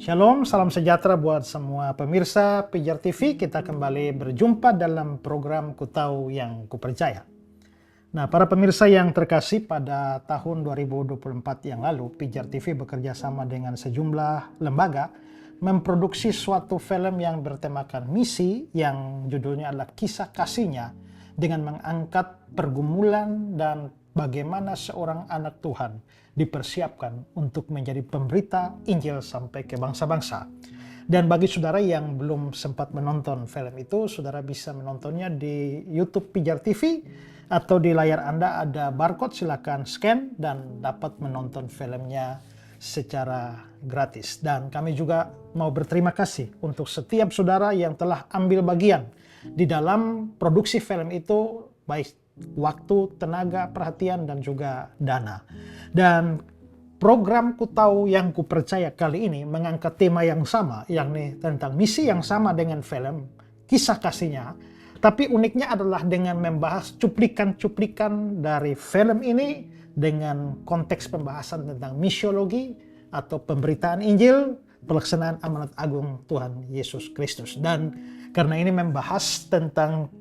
Shalom, salam sejahtera buat semua pemirsa Pijar TV. Kita kembali berjumpa dalam program Ku Tahu Yang Ku Percaya. Nah, para pemirsa yang terkasih, pada tahun 2024 yang lalu, Pijar TV bekerja sama dengan sejumlah lembaga memproduksi suatu film yang bertemakan misi yang judulnya adalah Kisah Kasihnya, dengan mengangkat pergumulan dan bagaimana seorang anak Tuhan dipersiapkan untuk menjadi pemberita Injil sampai ke bangsa-bangsa. Dan bagi saudara yang belum sempat menonton film itu, saudara bisa menontonnya di YouTube Pijar TV, atau di layar Anda ada barcode, silakan scan dan dapat menonton filmnya secara gratis. Dan kami juga mau berterima kasih untuk setiap saudara yang telah ambil bagian di dalam produksi film itu, baik waktu, tenaga, perhatian, dan juga dana. Dan program Ku Tahu Yang Ku Percaya kali ini mengangkat tema yang sama, yakni tentang misi yang sama dengan film Kisah Kasihnya. Tapi uniknya adalah dengan membahas cuplikan-cuplikan dari film ini dengan konteks pembahasan tentang misiologi atau pemberitaan Injil, pelaksanaan amanat agung Tuhan Yesus Kristus. Dan karena ini membahas tentang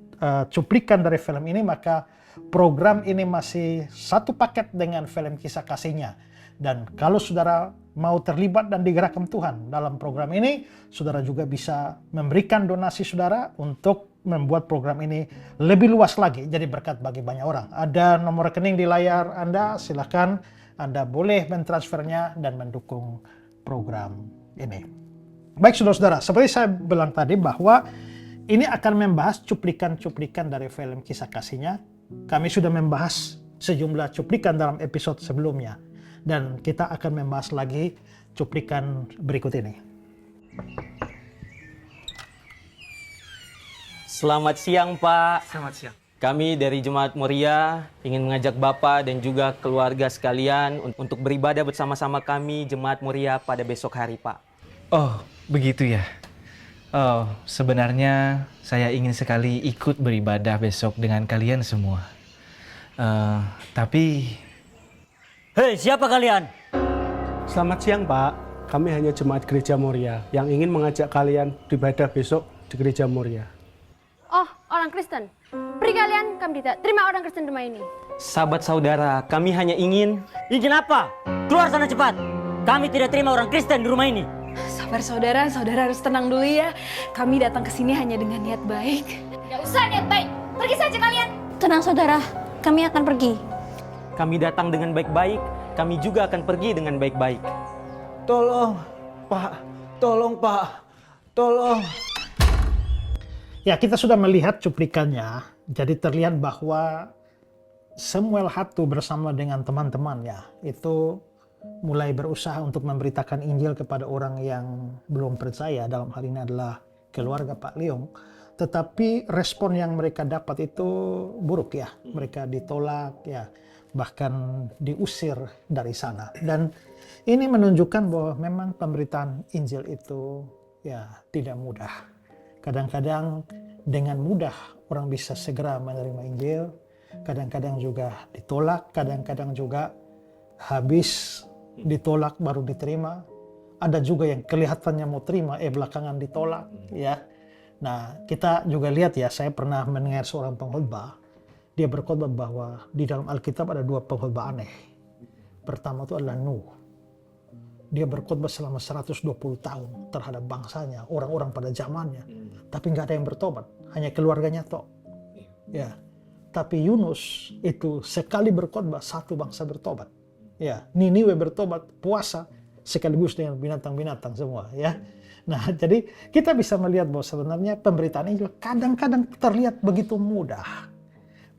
cuplikan dari film ini, maka program ini masih satu paket dengan film Kisah Kasihnya. Dan kalau saudara mau terlibat dan digerakkan Tuhan dalam program ini, saudara juga bisa memberikan donasi saudara untuk membuat program ini lebih luas lagi, jadi berkat bagi banyak orang. Ada nomor rekening di layar Anda, silakan Anda boleh mentransfernya dan mendukung program ini. Baik saudara-saudara, seperti saya bilang tadi bahwa ini akan membahas cuplikan-cuplikan dari film Kisah Kasihnya. Kami sudah membahas sejumlah cuplikan dalam episode sebelumnya. Dan kita akan membahas lagi cuplikan berikut ini. Selamat siang, Pak. Selamat siang. Kami dari Jemaat Moria ingin mengajak Bapak dan juga keluarga sekalian untuk beribadah bersama-sama kami Jemaat Moria pada besok hari, Pak. Oh, begitu ya. Oh, sebenarnya saya ingin sekali ikut beribadah besok dengan kalian semua. Tapi... Hei, siapa kalian? Selamat siang, Pak. Kami hanya Jemaat Gereja Moria yang ingin mengajak kalian beribadah besok di Gereja Moria. Oh, orang Kristen. Beri kalian, kami tidak terima orang Kristen di rumah ini. Sahabat saudara, kami hanya ingin... Ingin apa? Keluar sana cepat. Kami tidak terima orang Kristen di rumah ini. Sabar saudara, saudara harus tenang dulu ya. Kami datang ke sini hanya dengan niat baik. Tidak usah niat baik. Pergi saja kalian. Tenang saudara, kami akan pergi. Kami datang dengan baik-baik, kami juga akan pergi dengan baik-baik. Tolong, Pak. Tolong, Pak. Tolong. Ya, kita sudah melihat cuplikannya. Jadi terlihat bahwa Samuel Hatu bersama dengan teman-temannya itu mulai berusaha untuk memberitakan Injil kepada orang yang belum percaya. Dalam hal ini adalah keluarga Pak Leong. Tetapi respon yang mereka dapat itu buruk ya. Mereka ditolak ya, bahkan diusir dari sana. Dan ini menunjukkan bahwa memang pemberitaan Injil itu ya tidak mudah. Kadang-kadang dengan mudah orang bisa segera menerima Injil. Kadang-kadang juga ditolak, kadang-kadang juga habis ditolak baru diterima. Ada juga yang kelihatannya mau terima, belakangan ditolak ya. Nah, kita juga lihat ya, saya pernah mendengar seorang pengkhotbah. Dia berkhotbah bahwa di dalam Alkitab ada dua pengkhotbah aneh. Pertama itu adalah Nuh. Dia berkhotbah selama 120 tahun terhadap bangsanya, orang-orang pada zamannya. Tapi nggak ada yang bertobat, hanya keluarganya toh. Ya. Tapi Yunus itu sekali berkhotbah satu bangsa bertobat. Ya, Niniwe bertobat, puasa sekaligus dengan binatang-binatang semua ya. Nah, jadi kita bisa melihat bahwa sebenarnya pemberitaan Injil kadang-kadang terlihat begitu mudah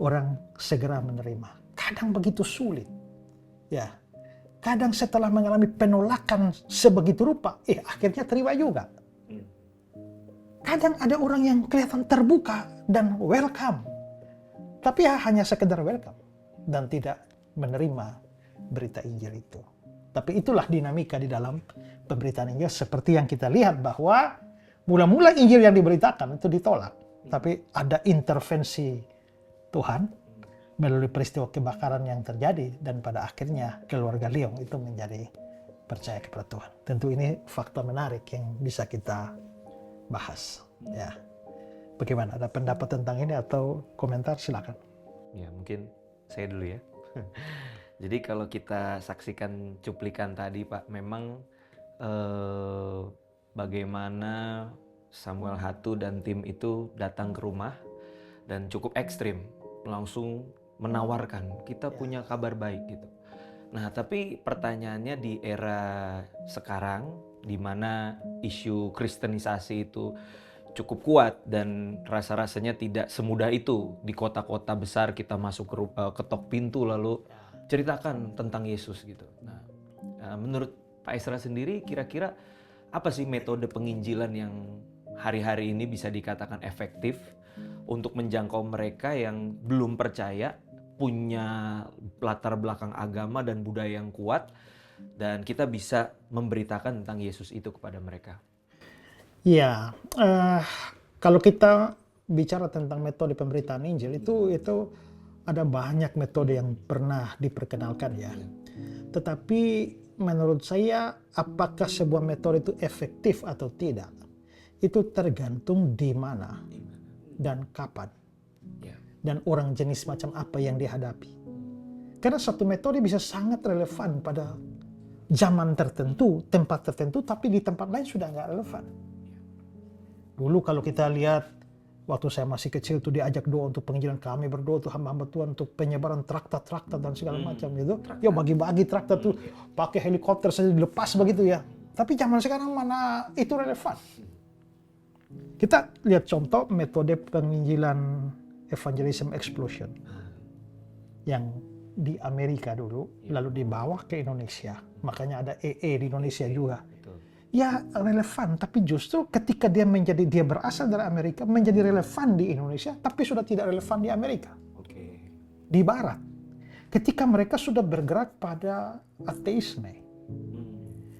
orang segera menerima. Kadang begitu sulit. Ya. Kadang setelah mengalami penolakan sebegitu rupa, akhirnya terima juga. Kadang ada orang yang kelihatan terbuka dan welcome. Tapi ya hanya sekedar welcome dan tidak menerima berita Injil itu. Tapi itulah dinamika di dalam pemberitaan Injil, seperti yang kita lihat bahwa mula-mula Injil yang diberitakan itu ditolak. Tapi ada intervensi Tuhan melalui peristiwa kebakaran yang terjadi, dan pada akhirnya keluarga Leong itu menjadi percaya kepada Tuhan. Tentu ini fakta menarik yang bisa kita bahas. Ya, bagaimana? Ada pendapat tentang ini atau komentar? Silakan. Ya, mungkin saya dulu ya. Jadi kalau kita saksikan cuplikan tadi Pak, memang bagaimana Samuel Hatu dan tim itu datang ke rumah dan cukup ekstrim, langsung menawarkan kita punya kabar baik gitu. Nah, tapi pertanyaannya di era sekarang di mana isu kristenisasi itu cukup kuat dan rasa-rasanya tidak semudah itu di kota-kota besar kita masuk ketok pintu lalu ceritakan tentang Yesus gitu. Nah, menurut Pak Esra sendiri kira-kira apa sih metode penginjilan yang hari-hari ini bisa dikatakan efektif untuk menjangkau mereka yang belum percaya, punya latar belakang agama dan budaya yang kuat, dan kita bisa memberitakan tentang Yesus itu kepada mereka? Ya, kalau kita bicara tentang metode pemberitaan Injil itu ada banyak metode yang pernah diperkenalkan ya. Tetapi menurut saya apakah sebuah metode itu efektif atau tidak, itu tergantung di mana dan kapan. Dan orang jenis macam apa yang dihadapi. Karena satu metode bisa sangat relevan pada zaman tertentu, tempat tertentu, tapi di tempat lain sudah nggak relevan. Dulu kalau kita lihat, waktu saya masih kecil tuh diajak doa untuk penginjilan, kami berdoa tuh hamba-hamba Tuhan untuk penyebaran traktat-traktat dan segala macam gitu. Ya bagi-bagi traktat tuh pakai helikopter saja dilepas begitu ya. Tapi zaman sekarang mana itu relevan. Kita lihat contoh metode penginjilan evangelism explosion yang di Amerika dulu, lalu dibawa ke Indonesia. Makanya ada EE di Indonesia juga. Ya relevan, tapi justru ketika dia berasal dari Amerika, menjadi relevan di Indonesia, tapi sudah tidak relevan di Amerika. Di Barat. Ketika mereka sudah bergerak pada ateisme,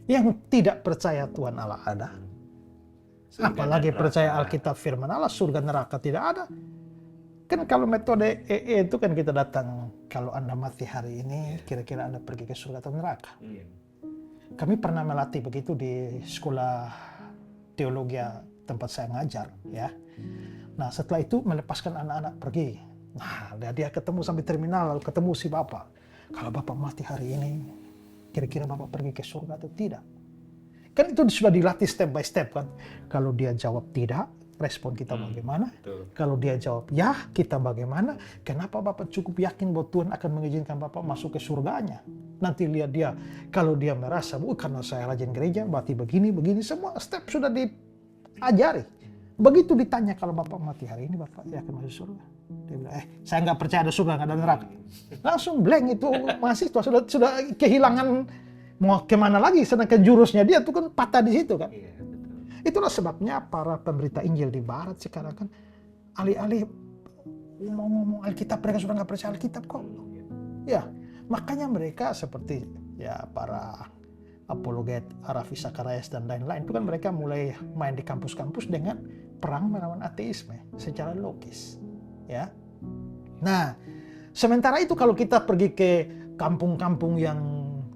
yang tidak percaya Tuhan Allah ada, apalagi percaya Alkitab firman Allah, surga neraka tidak ada. Kan kalau metode EE itu kan kita datang, kalau Anda mati hari ini, kira-kira Anda pergi ke surga atau neraka. Kami pernah melatih begitu di sekolah teologi tempat saya ngajar, ya. Nah, setelah itu melepaskan anak-anak pergi. Nah, dia ketemu sampai terminal, lalu ketemu si bapak. Kalau bapak mati hari ini, kira-kira bapak pergi ke surga atau tidak? Kan itu sudah dilatih step by step kan. Kalau dia jawab tidak, respon kita bagaimana? Kalau dia jawab ya, kita bagaimana? Kenapa Bapak cukup yakin bahwa Tuhan akan mengizinkan Bapak masuk ke surganya? Nanti lihat dia, kalau dia merasa, karena saya rajin gereja, berarti begini, semua step sudah diajari. Begitu ditanya, kalau Bapak mati hari ini, Bapak yakin masuk surga? Dia bilang, saya nggak percaya ada surga, nggak ada neraka. Langsung blank itu mahasiswa, sudah kehilangan, mau kemana lagi, sedangkan jurusnya dia tuh kan patah di situ kan. Itulah sebabnya para pemberita Injil di Barat sekarang kan alih-alih ngomong Alkitab, mereka sudah nggak percaya Alkitab kok. Ya, makanya mereka seperti ya para apologet Arafi Sakarias dan lain-lain itu kan mereka mulai main di kampus-kampus dengan perang melawan ateisme secara logis. Ya. Nah, sementara itu kalau kita pergi ke kampung-kampung yang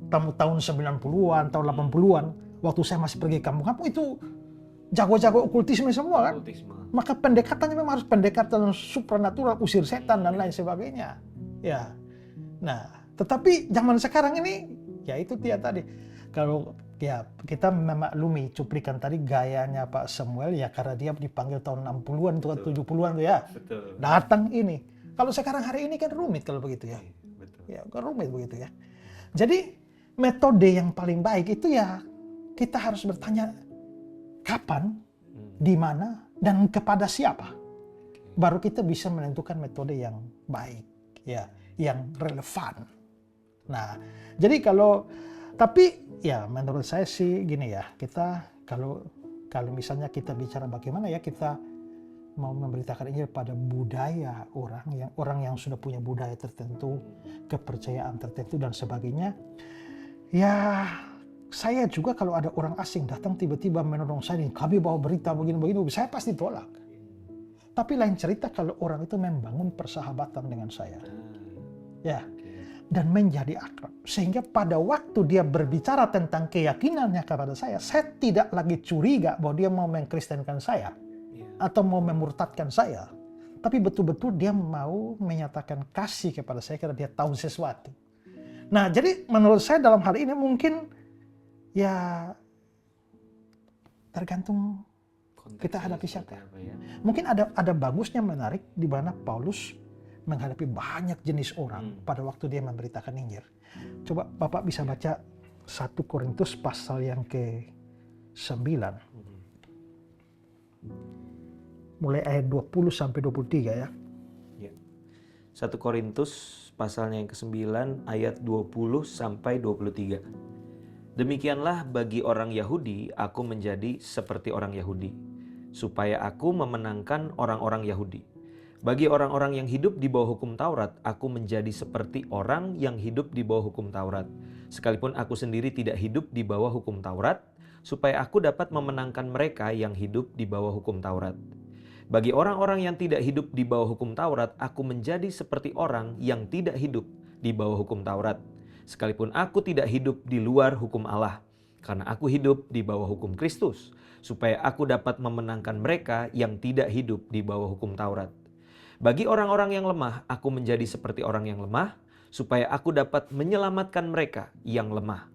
tahun 90-an, tahun 80-an, waktu saya masih pergi ke kampung-kampung itu jago-jago okultisme semua kan. Maka pendekatannya memang harus pendekatan supranatural, usir setan dan lain sebagainya. Ya. Nah, tetapi zaman sekarang ini ya itu dia tadi. Kalau ya kita memaklumi cuplikan tadi gayanya Pak Samuel ya karena dia dipanggil tahun 60-an atau 70-an tuh ya. Datang ini. Kalau sekarang hari ini kan rumit kalau begitu ya. Ya, kan rumit begitu ya. Jadi metode yang paling baik itu ya kita harus bertanya kapan, di mana, dan kepada siapa. Baru kita bisa menentukan metode yang baik, ya, yang relevan. Nah, jadi tapi ya menurut saya sih gini ya, kita kalau misalnya kita bicara bagaimana ya kita mau memberitakan ini pada budaya orang yang sudah punya budaya tertentu, kepercayaan tertentu dan sebagainya, ya. Saya juga kalau ada orang asing datang tiba-tiba menolong saya, kami bawa berita begini-begini, saya pasti tolak. Tapi lain cerita kalau orang itu membangun persahabatan dengan saya. Ya, dan menjadi akrab. Sehingga pada waktu dia berbicara tentang keyakinannya kepada saya tidak lagi curiga bahwa dia mau mengkristenkan saya atau mau memurtadkan saya. Tapi betul-betul dia mau menyatakan kasih kepada saya karena dia tahu sesuatu. Nah, jadi menurut saya dalam hal ini mungkin ya tergantung kita hadapi siapa. Mungkin ada bagusnya menarik di mana Paulus menghadapi banyak jenis orang pada waktu dia memberitakan Injil. Coba Bapak bisa baca 1 Korintus pasal yang ke-9. Mulai ayat 20 sampai 23 ya. 1 Korintus pasalnya yang ke-9 ayat 20 sampai 23. Demikianlah bagi orang Yahudi aku menjadi seperti orang Yahudi, supaya aku memenangkan orang-orang Yahudi. Bagi orang-orang yang hidup di bawah hukum Taurat, aku menjadi seperti orang yang hidup di bawah hukum Taurat. Sekalipun aku sendiri tidak hidup di bawah hukum Taurat, supaya aku dapat memenangkan mereka yang hidup di bawah hukum Taurat. Bagi orang-orang yang tidak hidup di bawah hukum Taurat, aku menjadi seperti orang yang tidak hidup di bawah hukum Taurat. Sekalipun aku tidak hidup di luar hukum Allah, karena aku hidup di bawah hukum Kristus, supaya aku dapat memenangkan mereka yang tidak hidup di bawah hukum Taurat. Bagi orang-orang yang lemah, aku menjadi seperti orang yang lemah, supaya aku dapat menyelamatkan mereka yang lemah.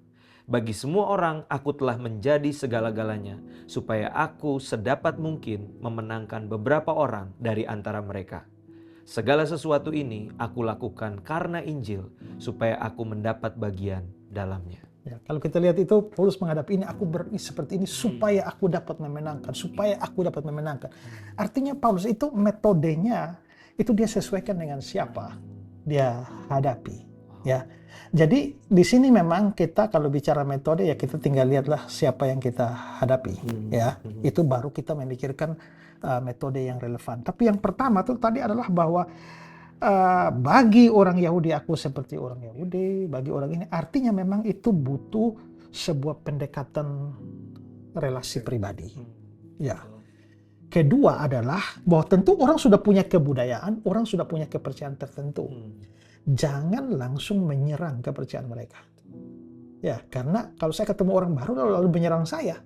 Bagi semua orang, aku telah menjadi segala-galanya, supaya aku sedapat mungkin memenangkan beberapa orang dari antara mereka. Segala sesuatu ini aku lakukan karena Injil, supaya aku mendapat bagian dalamnya. Ya, kalau kita lihat itu, Paulus menghadapi ini, aku seperti ini supaya aku dapat memenangkan, supaya aku dapat memenangkan. Artinya Paulus itu metodenya, itu dia sesuaikan dengan siapa dia hadapi. Ya, jadi di sini memang kita kalau bicara metode ya kita tinggal lihatlah siapa yang kita hadapi. Ya, itu baru kita memikirkan metode yang relevan. Tapi yang pertama tuh tadi adalah bahwa bagi orang Yahudi aku seperti orang Yahudi, bagi orang ini artinya memang itu butuh sebuah pendekatan relasi pribadi. Ya. Kedua adalah bahwa tentu orang sudah punya kebudayaan, orang sudah punya kepercayaan tertentu. Jangan langsung menyerang kepercayaan mereka. Ya, karena kalau saya ketemu orang baru lalu menyerang saya,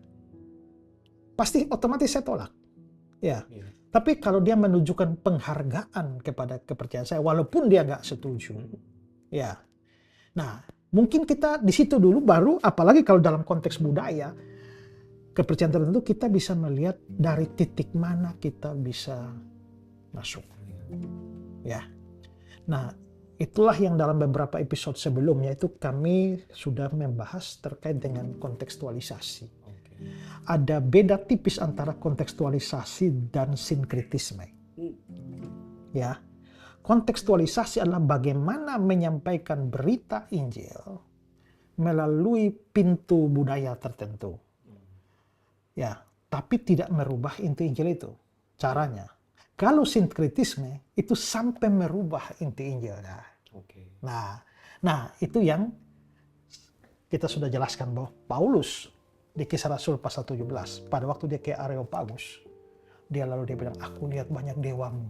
pasti otomatis saya tolak. Ya. Tapi kalau dia menunjukkan penghargaan kepada kepercayaan saya, walaupun dia nggak setuju, ya. Nah, mungkin kita di situ dulu baru, apalagi kalau dalam konteks budaya, kepercayaan tertentu kita bisa melihat dari titik mana kita bisa masuk. Ya. Nah, itulah yang dalam beberapa episode sebelumnya itu kami sudah membahas terkait dengan kontekstualisasi. Ada beda tipis antara kontekstualisasi dan sinkritisme. Ya. Kontekstualisasi adalah bagaimana menyampaikan berita Injil melalui pintu budaya tertentu. Ya, tapi tidak merubah inti Injil itu. Caranya. Kalau sinkritisme itu sampai merubah inti Injil. Nah, itu yang kita sudah jelaskan bahwa Paulus di Kisah Rasul pasal 17, pada waktu dia ke Areopagus, dia bilang, aku lihat banyak dewamu,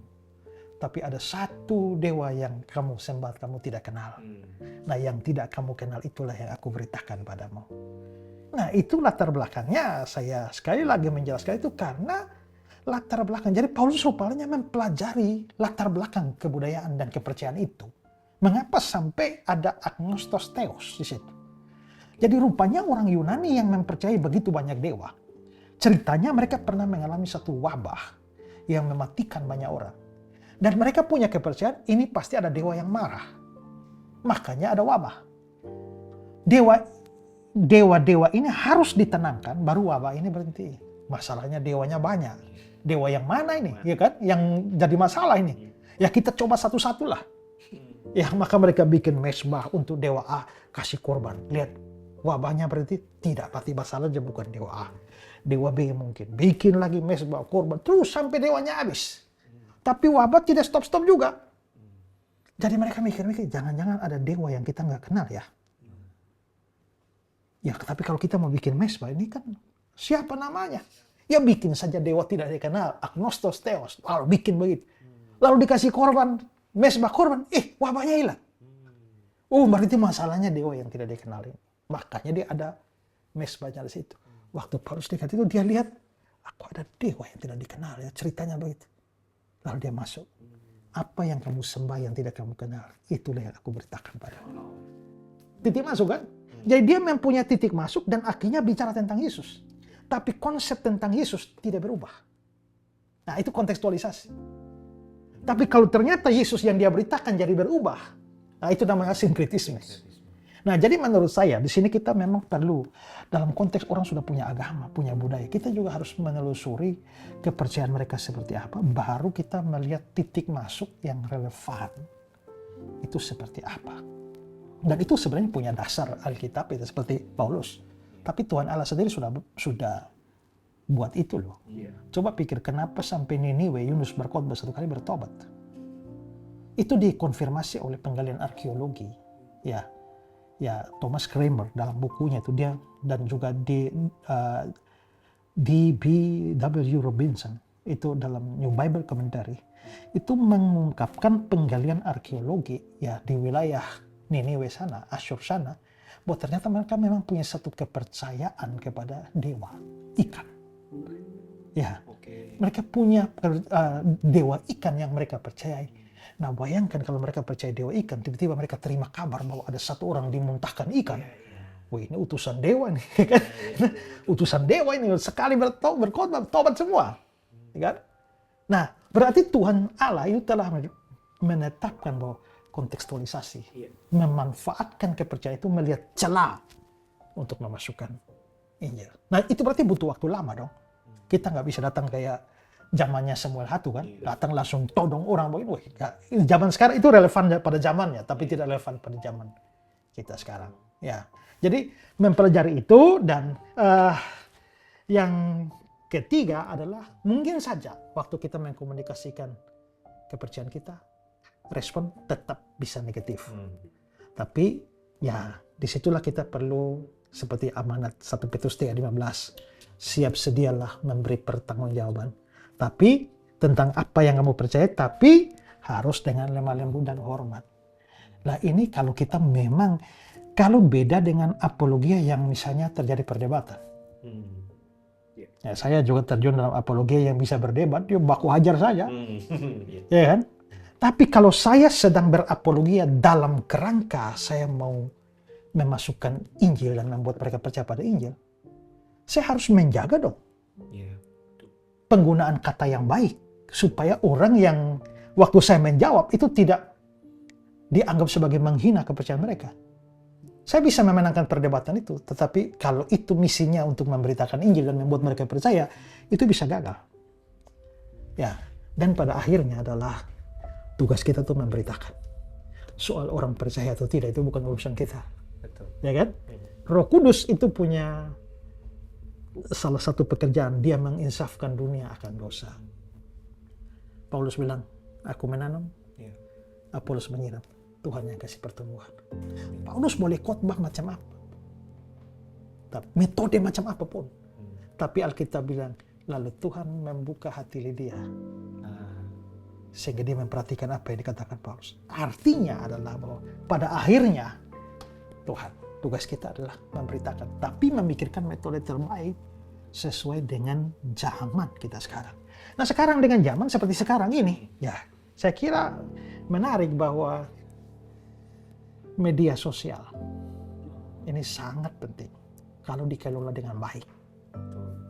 tapi ada satu dewa yang kamu sembah, kamu tidak kenal. Nah, yang tidak kamu kenal itulah yang aku beritakan padamu. Nah, itu latar belakangnya. Saya sekali lagi menjelaskan itu karena latar belakang. Jadi Paulus rupanya mempelajari latar belakang kebudayaan dan kepercayaan itu. Mengapa sampai ada agnostos theos di situ? Jadi rupanya orang Yunani yang mempercayai begitu banyak dewa. Ceritanya mereka pernah mengalami satu wabah yang mematikan banyak orang. Dan mereka punya kepercayaan ini pasti ada dewa yang marah. Makanya ada wabah. Dewa-dewa ini harus ditenangkan baru wabah ini berhenti. Masalahnya dewanya banyak. Dewa yang mana ini? Ya kan? Yang jadi masalah ini. Ya kita coba satu-satu lah. Ya maka mereka bikin mesbah untuk dewa A kasih korban. Lihat wabahnya berhenti. Tidak, pasti masalahnya bukan dewa A. Dewa B mungkin. Bikin lagi mesbah korban. Terus sampai dewanya habis. Tapi wabah tidak stop-stop juga. Jadi mereka mikir-mikir jangan-jangan ada dewa yang kita nggak kenal ya. Ya, tapi kalau kita mau bikin mesbah ini kan siapa namanya? Ya bikin saja dewa tidak dikenal, agnostos theos. Lalu bikin begitu. Lalu dikasih korban, mesbah korban, wabahnya hilang. Oh, berarti masalahnya dewa yang tidak dikenali. Makanya dia ada mesbahnya di situ. Waktu Paulus dekat itu dia lihat, aku ada dewa yang tidak dikenal ya, ceritanya begitu. Lalu dia masuk. Apa yang kamu sembah yang tidak kamu kenal, itulah yang aku beritakan padamu. Titik masuk kan? Jadi dia mempunyai titik masuk dan akhirnya bicara tentang Yesus. Tapi konsep tentang Yesus tidak berubah. Nah, itu kontekstualisasi. Tapi kalau ternyata Yesus yang dia beritakan jadi berubah, nah itu namanya sinkretisme. Nah, jadi menurut saya di sini kita memang perlu dalam konteks orang sudah punya agama, punya budaya, kita juga harus menelusuri kepercayaan mereka seperti apa, baru kita melihat titik masuk yang relevan itu seperti apa. Dan itu sebenarnya punya dasar Alkitab itu seperti Paulus. Tapi Tuhan Allah sendiri sudah buat itu loh. Coba pikir kenapa sampai Niniwe Yunus berkhotbah 1 kali bertobat. Itu dikonfirmasi oleh penggalian arkeologi. Ya Thomas Kramer dalam bukunya itu dia dan juga D.B.W. Robinson itu dalam New Bible Commentary itu mengungkapkan penggalian arkeologi ya di wilayah Niniwe sana, Asyur sana, bahwa ternyata mereka memang punya satu kepercayaan kepada dewa ikan. Ya, mereka punya dewa ikan yang mereka percayai. Nah, bayangkan kalau mereka percaya dewa ikan, tiba-tiba mereka terima kabar bahwa ada satu orang dimuntahkan ikan. Wih, ini utusan dewa nih, kan? Utusan dewa ini sekali berkhotbah, tobat semua, kan? Nah, berarti Tuhan Allah itu telah menetapkan bahwa kontekstualisasi, memanfaatkan kepercayaan itu melihat celah untuk memasukkan Injil. Nah, itu berarti butuh waktu lama dong. Kita nggak bisa datang kayak zamannya Samuel Hatu kan, datang langsung todong orang begitu. Zaman sekarang itu relevan pada zamannya, tapi tidak relevan pada zaman kita sekarang. Ya, jadi mempelajari itu dan yang ketiga adalah mungkin saja waktu kita mengkomunikasikan kepercayaan kita, respon tetap bisa negatif. Tapi ya disitulah kita perlu seperti amanat 1 Petrus 3:15, siap sedialah memberi pertanggungjawaban. Tapi tentang apa yang kamu percaya, tapi harus dengan lemah lembut dan hormat. Nah ini kalau kita memang, kalau beda dengan apologia yang misalnya terjadi perdebatan. Ya, saya juga terjun dalam apologia yang bisa berdebat, dia baku hajar saja. Ya kan? Tapi kalau saya sedang berapologia dalam kerangka saya mau memasukkan Injil dan membuat mereka percaya pada Injil, saya harus menjaga dong. Penggunaan kata yang baik supaya orang yang waktu saya menjawab itu tidak dianggap sebagai menghina kepercayaan mereka. Saya bisa memenangkan perdebatan itu, tetapi kalau itu misinya untuk memberitakan Injil dan membuat mereka percaya, itu bisa gagal. Ya, dan pada akhirnya adalah tugas kita tuh memberitakan. Soal orang percaya atau tidak itu bukan urusan kita. Betul. Ya kan? Roh Kudus itu punya salah satu pekerjaan, dia menginsafkan dunia akan dosa. Paulus bilang, aku menanam, Apolos menyiram, Tuhan yang kasih pertumbuhan. Paulus boleh khotbah macam apa, metode macam apapun, tapi Alkitab bilang, lalu Tuhan membuka hati Lydia, sehingga dia memperhatikan apa yang dikatakan Paulus. Artinya adalah bahwa pada akhirnya Tuhan, tugas kita adalah memberitakan, tapi memikirkan metode terbaik sesuai dengan zaman kita sekarang. Nah sekarang dengan zaman seperti sekarang ini, ya saya kira menarik bahwa media sosial ini sangat penting kalau dikelola dengan baik.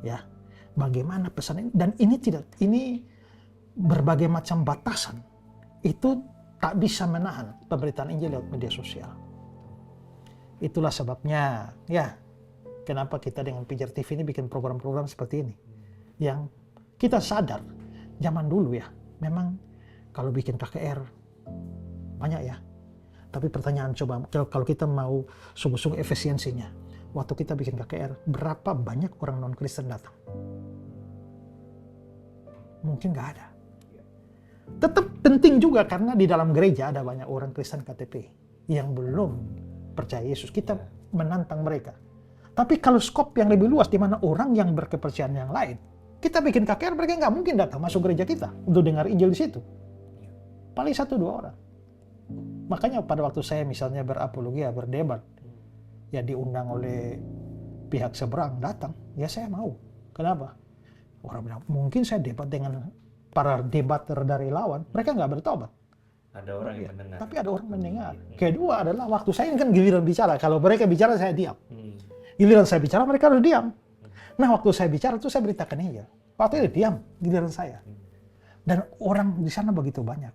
Ya, bagaimana pesan ini, dan ini berbagai macam batasan itu tak bisa menahan pemberitaan Injil lewat media sosial. Itulah sebabnya ya kenapa kita dengan Pijar TV ini bikin program-program seperti ini, yang kita sadar zaman dulu ya memang kalau bikin KKR banyak ya, tapi pertanyaan coba kalau kita mau sungguh-sungguh efisiensinya, waktu kita bikin KKR berapa banyak orang non Kristen datang? Mungkin nggak ada. Tetap penting juga karena di dalam gereja ada banyak orang Kristen KTP yang belum percaya Yesus. Kita menantang mereka. Tapi kalau skop yang lebih luas di mana orang yang berkepercayaan yang lain, kita bikin KKR, mereka nggak mungkin datang masuk gereja kita untuk dengar Injil di situ. Paling 1-2 orang. Makanya pada waktu saya misalnya berapologia, berdebat, ya diundang oleh pihak seberang datang, ya saya mau. Kenapa? Orang bilang, mungkin saya debat dengan para debater dari lawan, mereka nggak bertobat. Ada orang yang mendengar. Tapi ada orang mendengar. Kedua adalah waktu saya ini kan giliran bicara. Kalau mereka bicara, saya diam. Giliran saya bicara, mereka harus diam. Nah, waktu saya bicara itu saya beritakan Injil. Waktu itu diam, giliran saya. Dan orang di sana begitu banyak.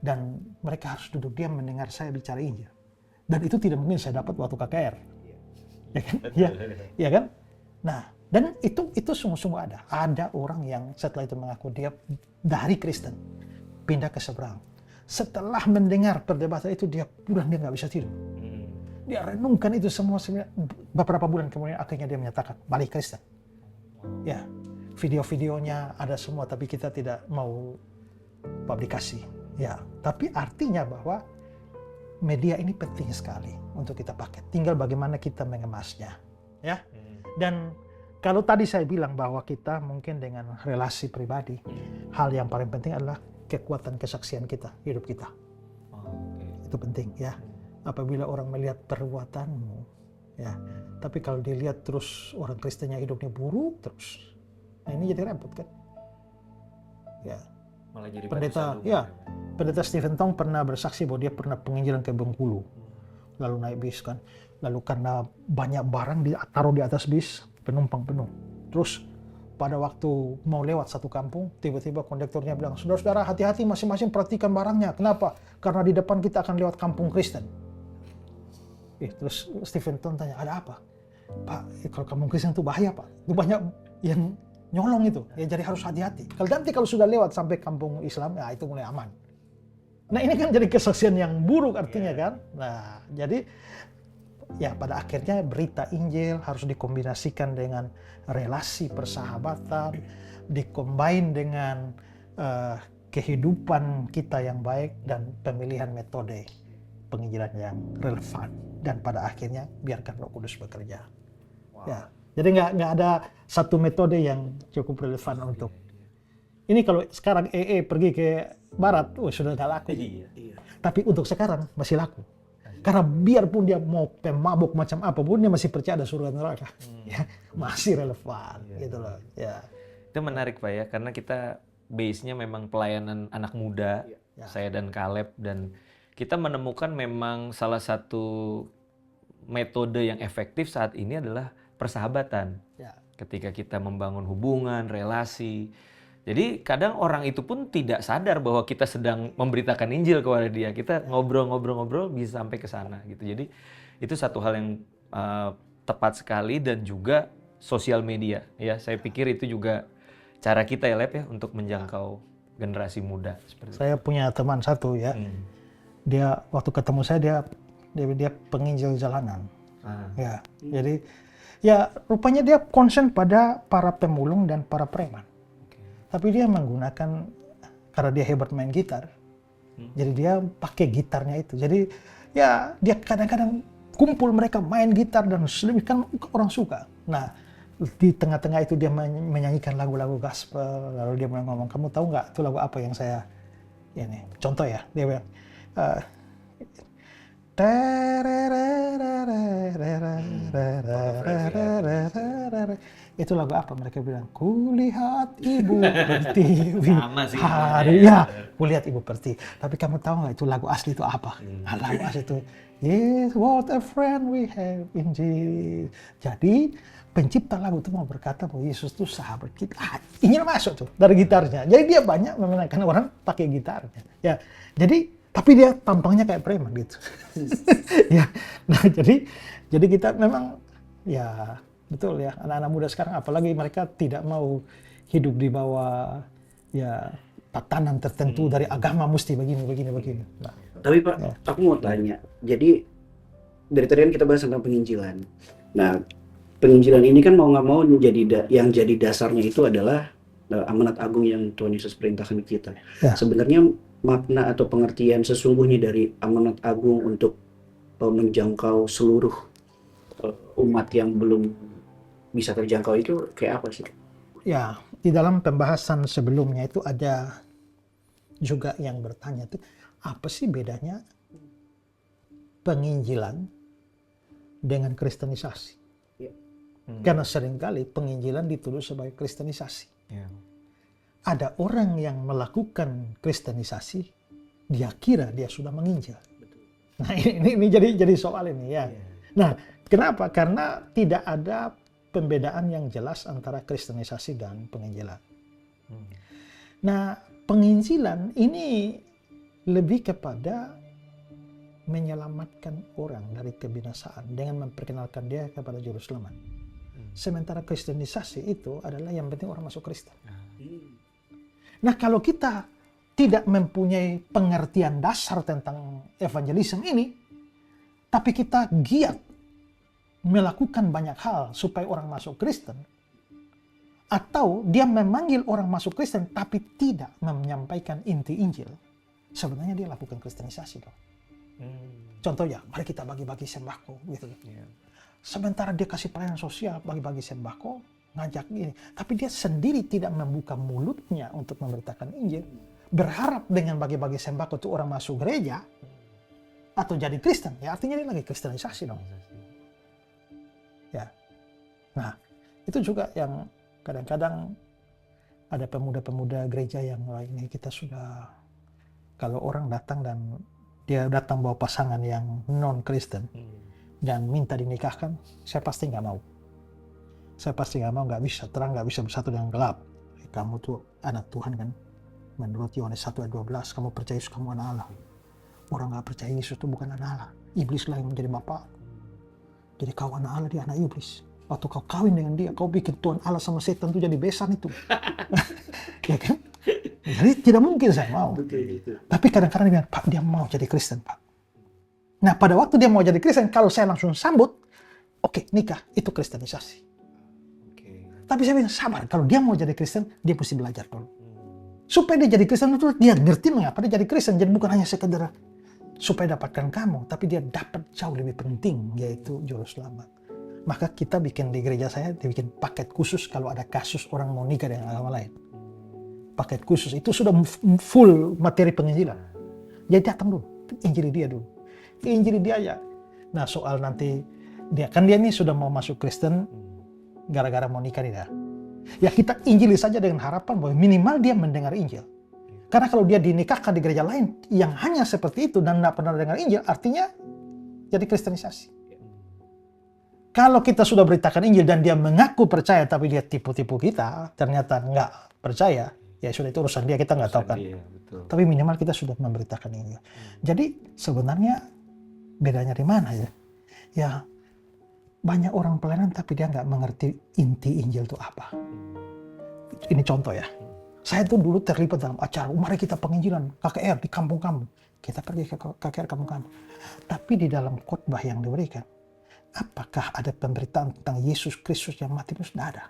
Dan mereka harus duduk diam mendengar saya bicara Injil. Dan itu tidak mungkin saya dapat waktu KKR. Ya kan? Ya kan? Nah, dan itu sungguh-sungguh ada. Ada orang yang setelah itu mengaku dia dari Kristen pindah ke seberang. Setelah mendengar perdebatan itu dia pulang, dia nggak bisa tidur. Dia renungkan itu semua. Beberapa bulan kemudian akhirnya dia menyatakan balik Kristen. Ya, video-videonya ada semua, tapi kita tidak mau publikasi. Ya, tapi artinya bahwa media ini penting sekali untuk kita pakai. Tinggal bagaimana kita mengemasnya, ya. Dan kalau tadi saya bilang bahwa kita mungkin dengan relasi pribadi, hal yang paling penting adalah kekuatan kesaksian kita, hidup kita. Itu penting, ya. Apabila orang melihat perbuatanmu, ya. Tapi kalau dilihat terus orang Kristennya hidupnya buruk terus, nah ini jadi repot kan? Ya. Malah jadi Pendeta Stephen Tong pernah bersaksi bahwa dia pernah penginjilan ke Bengkulu, lalu naik bis kan, lalu karena banyak barang ditaruh di atas bis, penumpang penuh. Terus pada waktu mau lewat satu kampung, tiba-tiba kondektornya bilang, saudara-saudara hati-hati masing-masing perhatikan barangnya. Kenapa? Karena di depan kita akan lewat kampung Kristen. Terus Stephen Tong tanya, ada apa? Pak, kalau kampung Kristen itu bahaya Pak, itu banyak yang nyolong itu, ya jadi harus hati-hati. Kalau sudah lewat sampai kampung Islam, ya itu mulai aman. Nah ini kan jadi kesaksian yang buruk artinya kan. Nah jadi ya pada akhirnya berita Injil harus dikombinasikan dengan relasi persahabatan, dikombin dengan kehidupan kita yang baik dan pemilihan metode penginjilan yang relevan. Dan pada akhirnya biarkan Roh Kudus bekerja. Ya. Jadi nggak ada satu metode yang cukup relevan untuk ini. Kalau sekarang pergi ke barat, sudah nggak laku. Tapi untuk sekarang masih laku. Karena biarpun dia mau pemabuk macam apapun, dia masih percaya ada surga neraka. Ya, masih relevan gitu loh. Ya. Itu menarik Pak ya, karena kita base-nya memang pelayanan anak muda, saya dan Caleb, dan kita menemukan memang salah satu metode yang efektif saat ini adalah persahabatan. Ketika kita membangun hubungan, relasi. Jadi kadang orang itu pun tidak sadar bahwa kita sedang memberitakan Injil kepada dia. Kita ngobrol-ngobrol bisa sampai ke sana gitu. Jadi itu satu hal yang tepat sekali, dan juga sosial media. Ya, saya pikir itu juga cara kita ya Lep ya untuk menjangkau generasi muda seperti saya punya teman satu ya. Dia waktu ketemu saya dia penginjil jalanan. Ya, jadi ya rupanya dia concern pada para pemulung dan para preman. Tapi dia menggunakan, karena dia hebat main gitar, jadi dia pakai gitarnya itu. Jadi ya dia kadang-kadang kumpul mereka main gitar dan sedemikian orang suka. Nah di tengah-tengah itu dia menyanyikan lagu-lagu gospel. Lalu dia ngomong, kamu tahu nggak itu lagu apa yang saya ini? Contoh ya, dia bilang, itu lagu apa? Mereka bilang, kulihat ibu pertiwi hari. Ya, kulihat ibu pertiwi. Tapi kamu tahu nggak itu lagu asli itu apa? Lagu asli itu, yes, what a friend we have in Jesus. Jadi pencipta lagu itu mau berkata bahwa Yesus itu sahabat kita. Ingin masuk tuh dari gitarnya. Jadi dia banyak memenangkan orang pakai gitarnya. Ya, jadi tapi dia tampangnya kayak preman gitu. Ya, nah jadi kita memang ya betul ya, anak-anak muda sekarang apalagi mereka tidak mau hidup di bawah ya tatanan tertentu dari agama mesti begini. Nah, tapi Pak, aku mau tanya. Jadi dari tadi kan kita bahas tentang penginjilan. Nah, penginjilan ini kan mau nggak mau yang jadi dasarnya itu adalah amanat agung yang Tuhan Yesus perintahkan kita. Ya. Sebenarnya makna atau pengertian sesungguhnya dari amanat agung untuk menjangkau seluruh umat yang belum bisa terjangkau itu kayak apa sih? Ya, di dalam pembahasan sebelumnya itu ada juga yang bertanya tuh, apa sih bedanya penginjilan dengan kristenisasi. Ya. Karena seringkali penginjilan dituduh sebagai kristenisasi. Ada orang yang melakukan kristenisasi, dia kira dia sudah menginjil. Nah ini jadi soal ini ya. Nah kenapa? Karena tidak ada pembedaan yang jelas antara kristenisasi dan penginjilan. Nah penginjilan ini lebih kepada menyelamatkan orang dari kebinasaan dengan memperkenalkan dia kepada juru selamat. Sementara kristenisasi itu adalah yang penting orang masuk Kristen. Nah kalau kita tidak mempunyai pengertian dasar tentang evangelisme ini, tapi kita giat melakukan banyak hal supaya orang masuk Kristen, atau dia memanggil orang masuk Kristen tapi tidak menyampaikan inti Injil, sebenarnya dia lakukan kristenisasi dong. Contohnya, mari kita bagi-bagi sembako gitu. Sementara dia kasih pelayanan sosial, bagi-bagi sembako, ngajak ini, tapi dia sendiri tidak membuka mulutnya untuk memberitakan Injil, berharap dengan bagi-bagi sembako itu orang masuk gereja atau jadi Kristen, ya artinya dia lagi kristenisasi dong. Ya. Nah, itu juga yang kadang-kadang ada pemuda-pemuda gereja yang ini kita sudah, kalau orang datang dan dia datang bawa pasangan yang non-Kristen dan minta dinikahkan, saya pasti nggak mau. Saya pasti nggak mau, nggak bisa, terang nggak bisa bersatu dengan gelap. Kamu tuh anak Tuhan kan, menurut Yohanes 1 ayat 12, kamu percaya Yesus kamu anak Allah. Orang nggak percaya Yesus itu bukan anak Allah. Iblis lah yang menjadi bapak. Jadi kau anak Allah, dia anak iblis. Waktu kau kawin dengan dia, kau bikin Tuhan Allah sama setan itu jadi besan itu. Ya kan? Jadi tidak mungkin saya mau. Tapi kadang-kadang dia bilang, Pak, dia mau jadi Kristen, Pak. Nah, pada waktu dia mau jadi Kristen, kalau saya langsung sambut, oke, nikah, itu kristenisasi. Tapi saya bilang, sabar, kalau dia mau jadi Kristen, dia mesti belajar dulu. Supaya dia jadi Kristen itu, dia ngerti mengapa dia jadi Kristen. Jadi bukan hanya sekedar supaya dapatkan kamu, tapi dia dapat jauh lebih penting, yaitu juru selamat. Maka kita bikin di gereja saya, dibikin paket khusus kalau ada kasus orang mau nikah dengan agama lain. Paket khusus itu sudah full materi penginjilan. Jadi datang dulu, injili dia dulu. Injili dia aja. Nah soal nanti dia kan dia ini sudah mau masuk Kristen gara-gara mau nikah dia. Ya kita injili saja dengan harapan bahwa minimal dia mendengar Injil. Karena kalau dia dinikahkan di gereja lain yang hanya seperti itu dan tidak pernah dengar Injil, artinya jadi kristenisasi. Kalau kita sudah beritakan Injil dan dia mengaku percaya tapi dia tipu-tipu kita, ternyata nggak percaya, ya sudah itu urusan dia, kita nggak tahu kan. Tapi minimal kita sudah memberitakan Injil. Jadi sebenarnya bedanya di mana ya? Ya banyak orang pelayanan tapi dia nggak mengerti inti Injil itu apa. Ini contoh ya. Saya tuh dulu terlibat dalam acara, mari kita penginjilan KKR di kampung-kampung. Kita pergi ke KKR kampung-kampung. Tapi di dalam khotbah yang diberikan, apakah ada pemberitaan tentang Yesus Kristus yang mati? Tidak ada.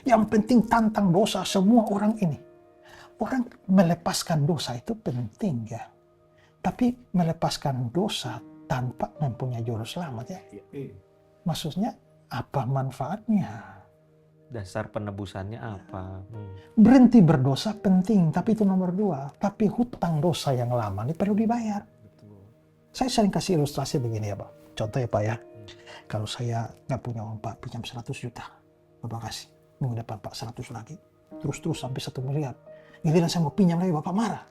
Yang penting tantang dosa semua orang ini. Orang melepaskan dosa itu penting ya. Tapi melepaskan dosa tanpa mempunyai juru selamat ya. Maksudnya apa manfaatnya? Dasar penebusannya apa? Berhenti berdosa penting, tapi itu nomor 2. Tapi hutang dosa yang lama ini perlu dibayar. Saya sering kasih ilustrasi begini ya Pak. Contoh ya Pak ya. Kalau saya nggak punya uang Pak, pinjam 100 juta. Bapak kasih. Minggu depan Pak 100 lagi. Terus sampai 1 miliar. Giliran saya mau pinjam lagi Bapak marah.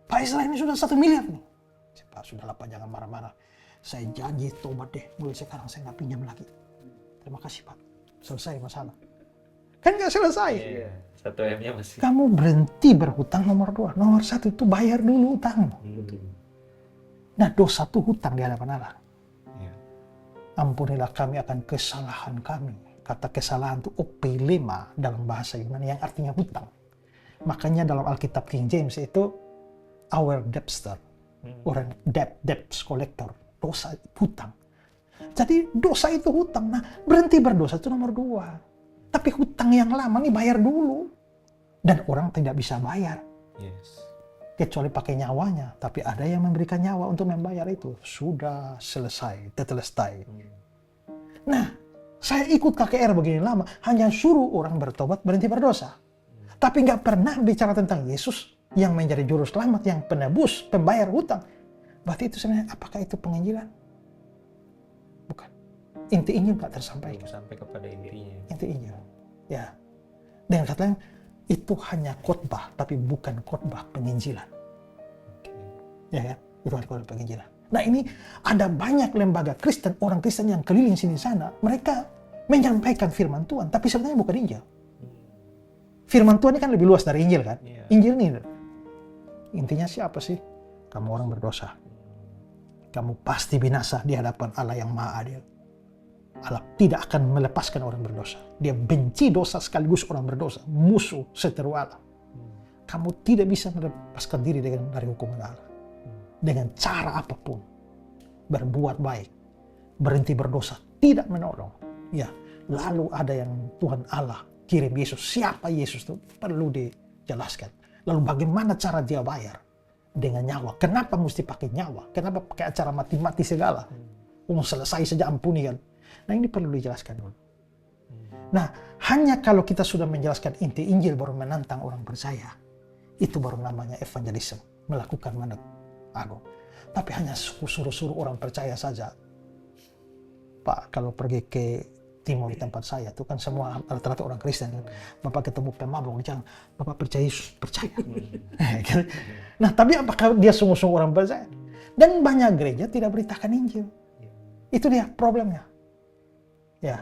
Pak Isra ini sudah 1 miliar nih. Pak sudahlah Pak jangan marah-marah. Saya janji tobat deh. Mulai sekarang saya nggak pinjam lagi. Terima kasih Pak. Selesai masalah. Kan nggak selesai. Iya, 1M-nya masih. Kamu berhenti berhutang nomor 2. Nomor 1 itu bayar dulu utangmu. Nah dosa itu hutang di hadapan Allah. Ampunilah kami akan kesalahan kami. Kata kesalahan itu opelema dalam bahasa Yunani yang artinya hutang. Makanya dalam Alkitab King James itu our debtor. Orang debts collector. Dosa hutang. Jadi dosa itu hutang. Nah berhenti berdosa itu nomor 2. Tapi hutang yang lama nih bayar dulu. Dan orang tidak bisa bayar. Kecuali pakai nyawanya. Tapi ada yang memberikan nyawa untuk membayar itu. Sudah selesai. Tetelestai. Nah, saya ikut KKR begini lama. Hanya suruh orang bertobat berhenti berdosa. Tapi nggak pernah bicara tentang Yesus. Yang menjadi juru selamat. Yang penebus. Pembayar hutang. Berarti itu sebenarnya apakah itu penginjilan? inti Injil nggak tersampaikan. Belum sampai kepada intinya. Inti Injil. Ya. Dengan kata lain, itu hanya khotbah, tapi bukan khotbah penginjilan. Ya kan? Itu hanya khotbah penginjilan. Nah ini ada banyak lembaga Kristen, orang Kristen yang keliling sini sana, mereka menyampaikan firman Tuhan, tapi sebenarnya bukan Injil. Firman Tuhan ini kan lebih luas dari Injil kan? Injil ini intinya siapa sih? Kamu orang berdosa. Kamu pasti binasa di hadapan Allah yang Maha Adil. Allah tidak akan melepaskan orang berdosa. Dia benci dosa sekaligus orang berdosa. Musuh seteru Allah. Kamu tidak bisa melepaskan diri dari hukuman Allah. Dengan cara apapun. Berbuat baik. Berhenti berdosa. Tidak menolong. Ya, lalu ada yang Tuhan Allah kirim Yesus. Siapa Yesus itu? Perlu dijelaskan. Lalu bagaimana cara dia bayar? Dengan nyawa. Kenapa mesti pakai nyawa? Kenapa pakai acara mati-mati segala? Selesai saja ampuni kan? Nah ini perlu dijelaskan dulu. Nah hanya kalau kita sudah menjelaskan inti Injil baru menantang orang percaya. Itu baru namanya evangelisme. Melakukan mandat agung. Tapi hanya suruh-suruh orang percaya saja. Pak kalau pergi ke timur di tempat saya itu kan semua rata-rata orang Kristen kan. Bapak ketemu pemabuk di jalan, Bapak percaya Yesus, percaya. Nah tapi apakah dia sungguh-sungguh orang percaya? Dan banyak gereja tidak beritakan Injil. Itu dia problemnya. Ya,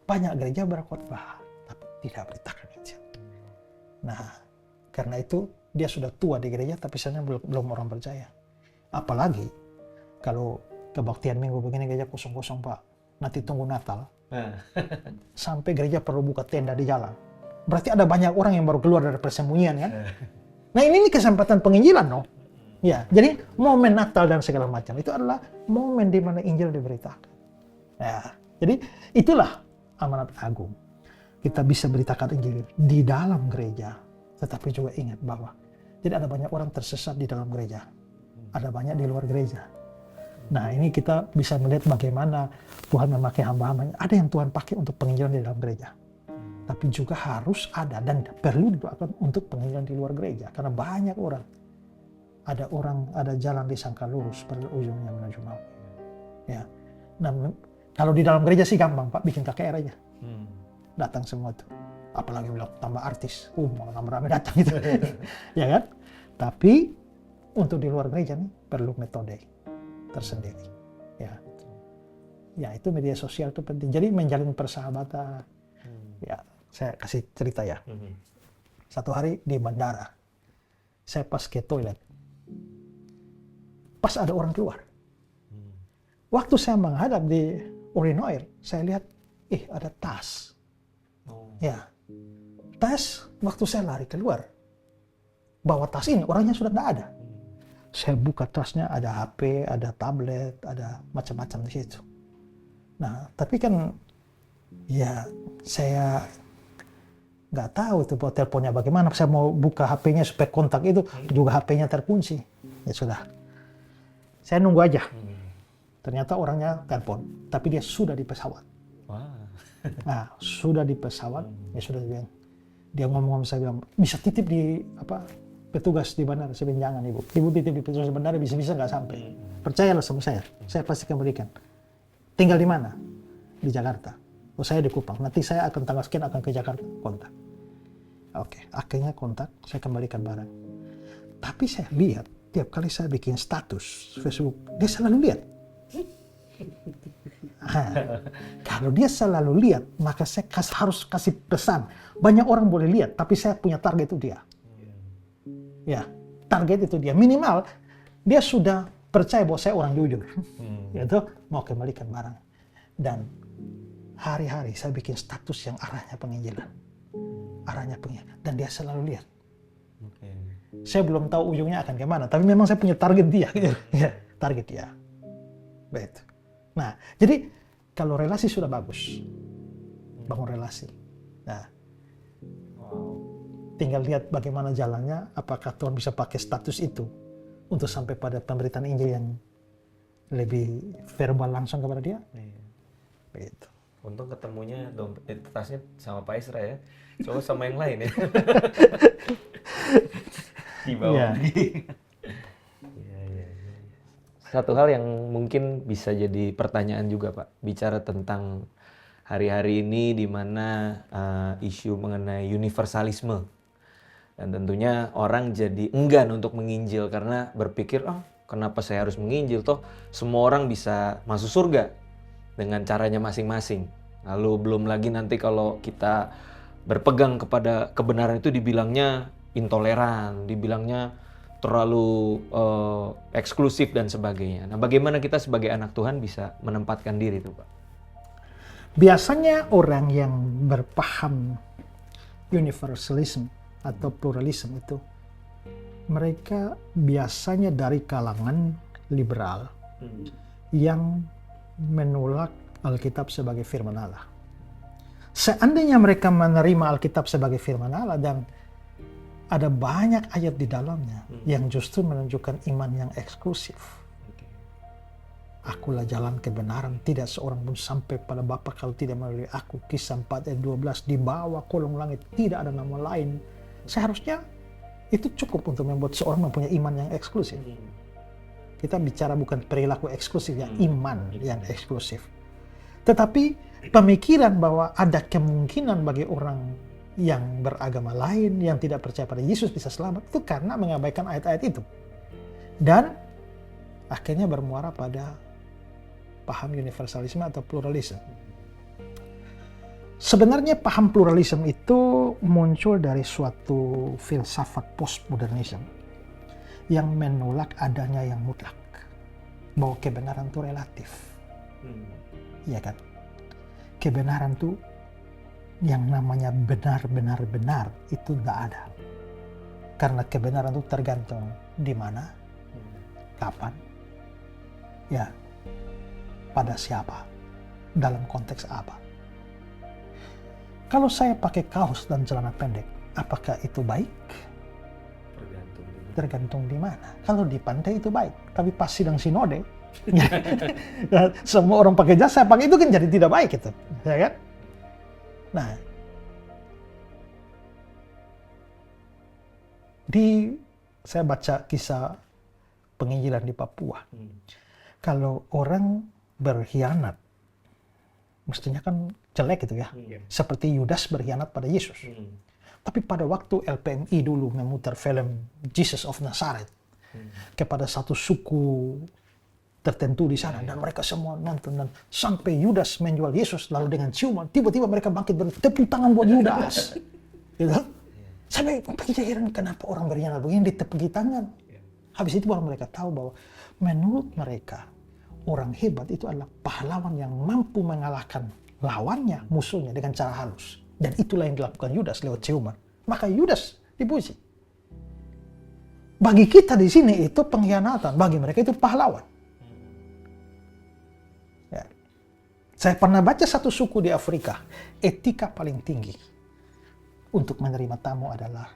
banyak gereja berkhotbah tapi tidak beritakan Injil. Nah, karena itu dia sudah tua di gereja tapi sebenarnya belum orang percaya. Apalagi kalau kebaktian minggu begini gereja kosong-kosong Pak. Nanti tunggu Natal. Sampai gereja perlu buka tenda di jalan. Berarti ada banyak orang yang baru keluar dari persembunyian kan? Nah, ini kesempatan penginjilan no. Ya, jadi momen Natal dan segala macam itu adalah momen di mana Injil diberitakan. Ya, jadi itulah amanat agung. Kita bisa beritakan Injil di dalam gereja, tetapi juga ingat bahwa jadi ada banyak orang tersesat di dalam gereja. Ada banyak di luar gereja. Nah, ini kita bisa melihat bagaimana Tuhan memakai hamba-hambanya. Ada yang Tuhan pakai untuk penginjilan di dalam gereja. Tapi juga harus ada dan perlu didoakan untuk penginjilan di luar gereja. Karena banyak orang. Ada jalan disangka lurus pada ujungnya menuju maut. Ya. Nah, kalau di dalam gereja sih gampang Pak, bikin KKR aja. Datang semua tuh. Apalagi bilang tambah artis. Mau ramai-ramai datang gitu. Ya kan? Tapi untuk di luar gereja nih perlu metode tersendiri. Ya. Ya, itu media sosial itu penting. Jadi menjalin persahabatan. Ya, saya kasih cerita ya. Satu hari di bandara. Saya pas ke toilet. Pas ada orang keluar. Waktu saya menghadap di urinoir, saya lihat, ada tas. Ya, tas. Waktu saya lari keluar, bawa tas ini, orangnya sudah tidak ada. Saya buka tasnya, ada HP, ada tablet, ada macam-macam di situ. Nah, tapi kan, ya saya nggak tahu tuh teleponnya bagaimana. Saya mau buka HP-nya supaya kontak itu, juga HP-nya terkunci. Ya sudah. Saya nunggu aja. Ternyata orangnya telepon, tapi dia sudah di pesawat. Nah, sudah di pesawat, ya sudah dia ngomong sama saya bilang, bisa titip di petugas di bandara. Saya bilang, jangan ibu titip di petugas di bandara bisa nggak sampai. Percayalah sama saya pasti kembalikan. Tinggal di mana? Di Jakarta. Oh, saya di Kupang. Nanti saya akan tanggal sekian akan ke Jakarta, kontak. Oke, akhirnya kontak, saya kembalikan barang. Tapi saya lihat tiap kali saya bikin status Facebook, dia selalu lihat. Kalau dia selalu lihat, maka saya harus kasih pesan. Banyak orang boleh lihat, tapi saya punya target itu dia. Ya, target itu dia. Minimal dia sudah percaya bahwa saya orang jujur. Yaitu mau kembalikan barang. Dan hari-hari saya bikin status yang arahnya penginjilan. Dan dia selalu lihat. Saya belum tahu ujungnya akan kemana, tapi memang saya punya target dia. Ya, target dia. Betul. Nah, jadi kalau relasi sudah bagus, bangun relasi. Nah, tinggal lihat bagaimana jalannya, apakah Tuhan bisa pakai status itu untuk sampai pada pemberitaan Injil yang lebih verbal langsung kepada dia. Begitu. Untung ketemunya tasnya sama Pak Isra ya. Coba sama yang lain ya. Di bawah. Ya. Satu hal yang mungkin bisa jadi pertanyaan juga Pak, bicara tentang hari-hari ini di mana isu mengenai universalisme. Dan tentunya orang jadi enggan untuk menginjil karena berpikir, oh kenapa saya harus menginjil? Toh semua orang bisa masuk surga dengan caranya masing-masing. Lalu belum lagi nanti kalau kita berpegang kepada kebenaran itu dibilangnya intoleran, dibilangnya terlalu eksklusif dan sebagainya. Nah, bagaimana kita sebagai anak Tuhan bisa menempatkan diri itu, Pak? Biasanya orang yang berpaham universalism atau pluralisme itu, mereka biasanya dari kalangan liberal yang menolak Alkitab sebagai firman Allah. Seandainya mereka menerima Alkitab sebagai firman Allah dan ada banyak ayat di dalamnya yang justru menunjukkan iman yang eksklusif. Akulah jalan kebenaran, tidak seorang pun sampai pada Bapa kalau tidak melalui aku. Kisah 4 ayat 12, di bawah kolong langit tidak ada nama lain. Seharusnya itu cukup untuk membuat seorang mempunyai iman yang eksklusif. Kita bicara bukan perilaku eksklusif, ya iman yang eksklusif. Tetapi pemikiran bahwa ada kemungkinan bagi orang yang beragama lain, yang tidak percaya pada Yesus bisa selamat, itu karena mengabaikan ayat-ayat itu. Dan akhirnya bermuara pada paham universalisme atau pluralisme. Sebenarnya paham pluralisme itu muncul dari suatu filsafat postmodernisme yang menolak adanya yang mutlak. Bahwa kebenaran itu relatif. Iya kan? Kebenaran itu yang namanya benar itu tidak ada. Karena kebenaran itu tergantung di mana, kapan, ya, pada siapa, dalam konteks apa. Kalau saya pakai kaos dan celana pendek, apakah itu baik? Tergantung di mana. Kalau di pantai itu baik, tapi pas sidang sinode, semua orang pakai jas, saya pakai itu kan jadi tidak baik itu, ya kan? Nah, saya baca kisah penginjilan di Papua. Kalau orang berkhianat, mestinya kan jelek gitu ya. Seperti Yudas berkhianat pada Yesus. Tapi pada waktu LPMI dulu memutar film Jesus of Nazareth kepada satu suku tertentu di sana, dan mereka semua nonton, dan sampai Yudas menjual Yesus, lalu dengan ciuman tiba-tiba mereka bangkit bertepuk tangan buat Yudas. Gitu. Sampai pikiran kenapa orang berkhianat begini ditepuki tangan. Habis itu baru mereka tahu bahwa menurut mereka orang hebat itu adalah pahlawan yang mampu mengalahkan lawannya, musuhnya dengan cara halus. Dan itulah yang dilakukan Yudas lewat ciuman. Maka Yudas dipuji. Bagi kita di sini itu pengkhianatan, bagi mereka itu pahlawan. Ya. Saya pernah baca satu suku di Afrika, etika paling tinggi untuk menerima tamu adalah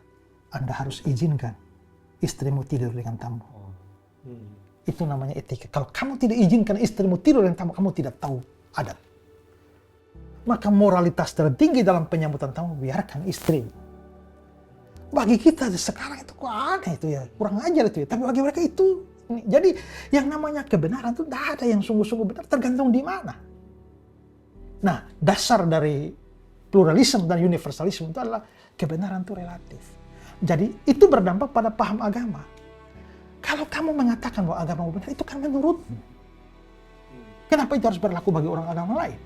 Anda harus izinkan istrimu tidur dengan tamu. Itu namanya etika. Kalau kamu tidak izinkan istrimu tidur dengan tamu, kamu tidak tahu adat. Maka moralitas tertinggi dalam penyambutan tamu, biarkan istri. Bagi kita sekarang itu kok aneh itu ya, kurang ajar itu ya. Tapi bagi mereka itu, jadi yang namanya kebenaran itu tidak ada yang sungguh-sungguh benar, tergantung di mana. Nah, dasar dari pluralisme dan universalisme itu adalah kebenaran itu relatif. Jadi itu berdampak pada paham agama. Kalau kamu mengatakan bahwa agama benar, itu kan menurutmu. Kenapa itu harus berlaku bagi orang agama lain?